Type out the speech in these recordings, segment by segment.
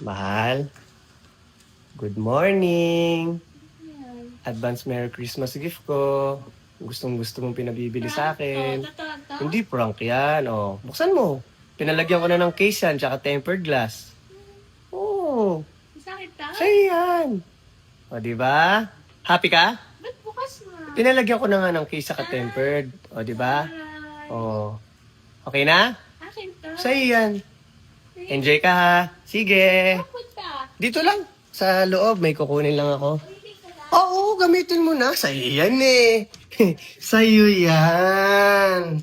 Mahal, good morning. Advance Merry Christmas gift ko. Gustong-gusto mong pinabibili sa akin. Hindi prank yan. Oh, buksan mo. Pinalagyan ko na ng case yan, tsaka tempered glass. Oo, Sakit ka? sa'yo yan. O, diba? Happy ka? Ba't bukas mo? Pinalagyan ko na nga ng case saka tempered. O, diba? Oh, okay na? Akin to. Sa'yo yan. Enjoy ka ha. Sige. Punta. Dito lang. Sa loob, may kukunin lang ako. Pwede ka na. Oo, gamitin mo na. Sa'yo yan eh. Sa'yo yan.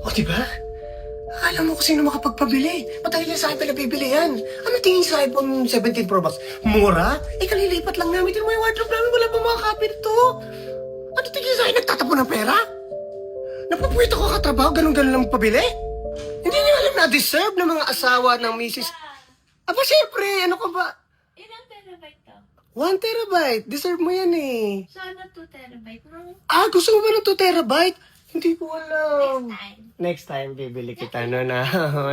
O, diba? Akala mo kung sino makapagpabili. Matagal niya sa akin pinabibili yan. Ano tingin sa iPhone 17 Pro Max? Mura? Eh, kalilipat lang namin. Tignan mo yung wardrobe namin. Wala pa mga copy nito. Ano tingin sa akin? Nagtatapon ng pera? Napapuwit ako katrabaho. Ganun-ganun lang pabili? Hindi niyo alam na deserve ng mga asawa ng misis. Aba, siyempre. Ano ka ba? Ilang terabyte to? 1 terabyte. Deserve mo yan eh. Sana 2 terabyte. Gusto mo ba ng 2 terabyte? Hindi ko alam. Time. Next time, bibili kita no na.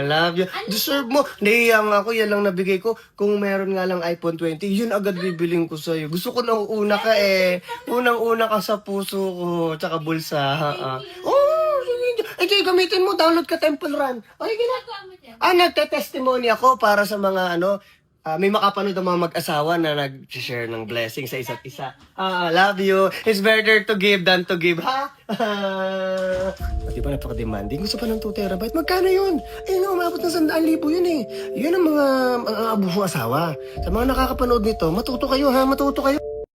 Love you. Deserve mo. Nahihiyang ako. Yan lang nabigay ko. Kung meron nga lang iPhone 20, yun agad bibiling ko sa'yo. Gusto ko nang una ka eh. Unang-una ka sa puso ko. Tsaka bulsa. Oh, sige. Sige, gamitin mo. Download ka Temple Run. Okay, gina. Ginagawa mo dyan? Nagte-testimony ako para sa mga may makapanood ang mga mag-asawa na nag-share ng blessing sa isa't isa. Love you. It's better to give than to give, ha? Di ba napaka-demanding? Gusto pa ng 2 terabyte? Magkano yun? Umabot ng 100,000 yun eh. Yun ang mga abusong asawa. Sa mga nakakapanood nito, matuto kayo ha? Matuto kayo.